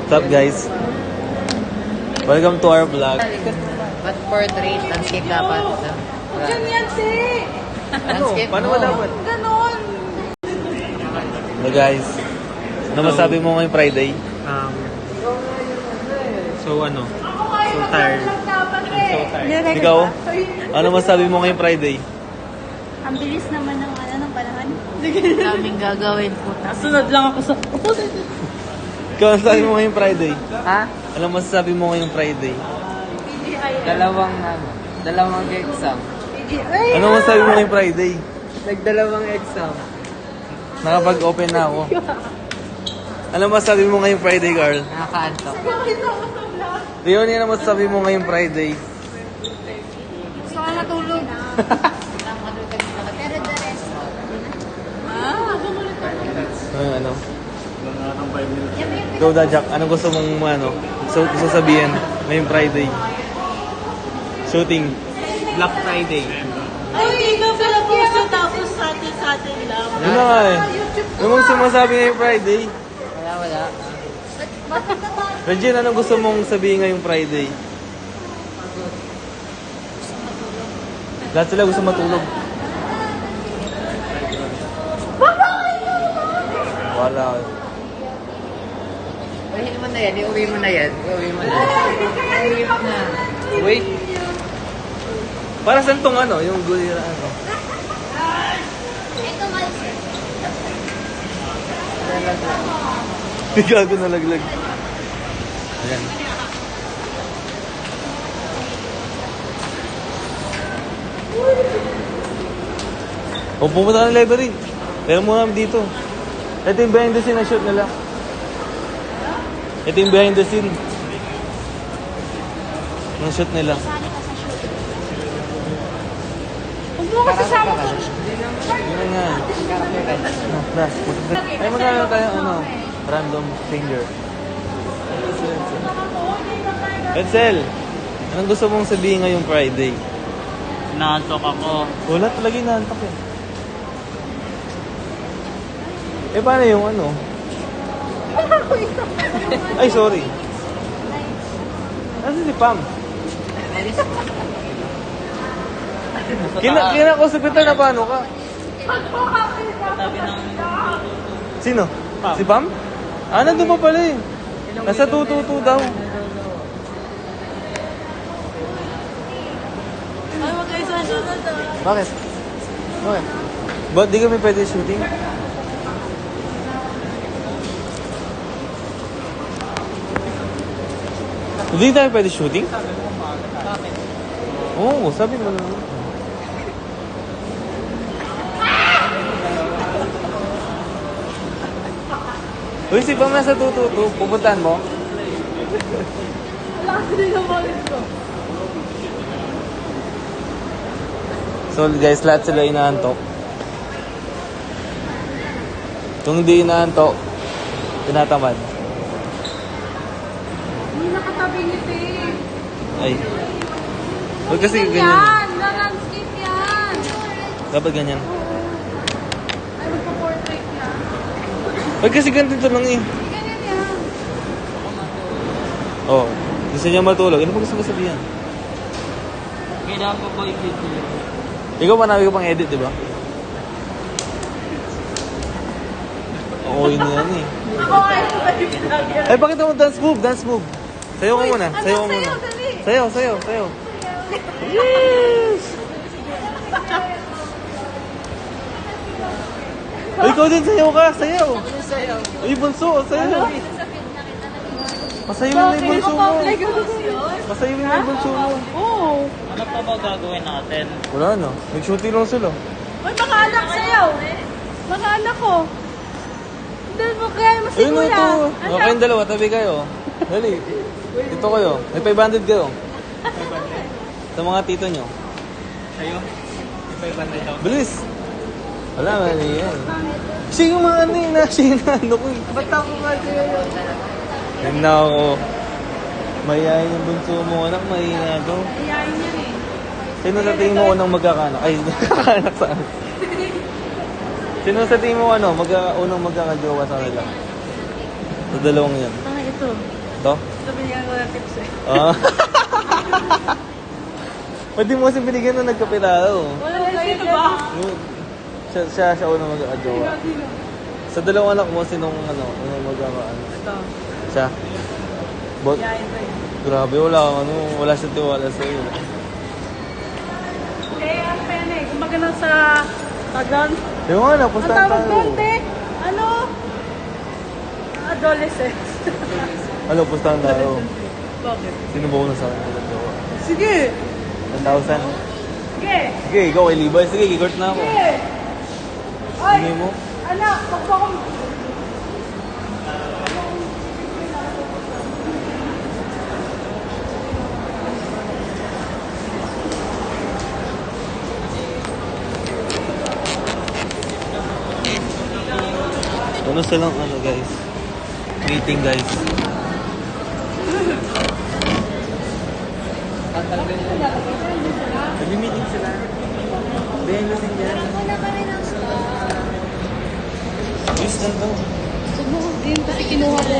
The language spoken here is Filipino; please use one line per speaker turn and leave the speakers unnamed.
What's up, guys? Welcome to our vlog.
But portrait, landscape dapat.
Diyan yan, si!
Landscape
Paano
mo.
malaman?
Ganon!
Hello, guys. Ano masabi mo ngayong Friday?
So tired.
Ikaw? Ano masabi mo ngayong Friday?
Ang bilis naman ng ng panahon.
Daming gagawin po.
Sunod lang ako sa...
Ikaw, ano masabi mo ngayong Friday?
Ha?
Ano masasabi mo ngayong Friday?
Dalawang exam.
Ano masabi mo ngayong Friday?
Nagdalawang exam.
Nakapag-open na ako. Ano masabi mo ngayong Friday, Carl?
Nakakaantok.
Leonie, ano masasabi mo ngayong Friday?
Gusto ka natulog. Pero the rest.
Ano? Ikaw, Dajak, ano gusto mong gusto sabihin ngayong Friday? Shooting.
Black Friday.
Ay, hindi ka pala po siya tapos sa atin lang.
Yun na nga eh. Ano mong sumasabi ngayong Friday?
Wala.
Regine, ano gusto mong sabihin ngayong Friday? Lahat sila gusto matulog. Wala.
Uwi mo na yan. Iuwi mo na yan. Iuwi mo na. Iuwi mo na.
Wait. Para saan tong yung gulira
Ito malsik.
Gago na laglag. Ayan. O, pupunta ka ng library. Pero muna kami dito. Ito yung behind the scene na shoot nila. Ito yung behind the scene. Ng shoot nila.
Huwag mo ko sasama ko.
Yun nga. Ay, magkano tayo, random stranger. Edsel, anong gusto mong sabihin ngayong Friday?
Naantok ako.
Wala talaga yung naantok eh. Eh, paano yung Ay, sorry. Nasaan si Pam? Kina ko sa Peter na paano ka? Sino?
Pam.
Si Pam? Ah, nandun pa pala eh. Nasa 222 daw.
Ay, wag kayo sa sunod.
Bakit? Bakit? Ba't di kami pwede shooting? Hindi tayo pwede shooting? Oo, sabi mo naman. Uy, si Pam nasa 222. Pupuntahan mo?
Wala kasi din ang balik ko.
So guys, lahat sila inaantok. Kung hindi inaantok, tinatamad.
Hindi nakatabi ni Pig.
Ay. Huwag kasi ganyan.
Yan! Landscape yan!
Dapat ganyan.
Ay, magpa-portrait yan.
Huwag kasi ganito lang eh.
Hindi ganyan yan.
Oh, gusto niya matulog. Ano ba gusto mo sabihin?
Kailangan ko ba i-video?
Ikaw marami ka pang edit, di ba? Oo, yun na yan eh.
Ako ay vlog yan.
Ay, bakit mo dance move? Dance move. Sayo ka muna. Sayo ka muna.
dali.
Sayo. Yes! Ay, ikaw din, sayo ka. Sayo. Ay, bunso. Sayo. Pasayo mo na yung bunso mo. Pasayo mo na yung bunso mo.
Oo.
Ano pa ba gagawin natin?
Wala na. Nag-shooting lang sila.
May mga anak sa'yo. Mga anak ko. Hindi mo kaya mo
Ayun na
sigura.
ito. O, kayong dalawa, tabi kayo. Dali. Dito kayo. May 500 kayo. Sa mga tito nyo.
Sa'yo? May 500 daw.
Bilis. Wala, mali yan. Siya yung mga siya yung ano ko eh.
Ba't ako ba sa'yo?
Yan na ako. Mayayain yung bunso mo, anak. Mayayain to.
Iyayin yan eh.
Sino sa tingin mo unang magkakanak? Ay, magkakanak saan? Sino sa tingin mo unang magkakajowa sa kanila? Sa dalawang yan.
Ito.
To?
Sabihan ko ng tips eh.
Ah. Pwede mo kasi binigyan nung nagkape tayo.
Wala sino ba?
Siya unang mag-ajowa.
Sino?
Sa dalawang anak mo, sinong unang mag-ano?
Ito.
Siya? Bot?
Yeah, ito eh.
Grabe, wala siyang tiwala sa'yo.
Eh, ano pa yan eh? Kumbaga na sa tagan.
Yung nga,
Ang
napustahan
tawag
tayo.
doon, te? Ano? Adolescent.
Ano, pustahan tayo.
Bakit?
Sino ba unang sa akin mag-ajowa?
Sige!
1,000?
Sige!
Sige, ikaw kay Levi. Sige, kikort na ako.
Sige! Ay!
Sige mo.
Anak, wag ba akong...
Ano silang guys? Meeting guys. Nag-meeting sila. Bayan lasing yan.
Wala ka rin ang stop.
Yes lang daw.
Huwag mo din kasi kinuha ko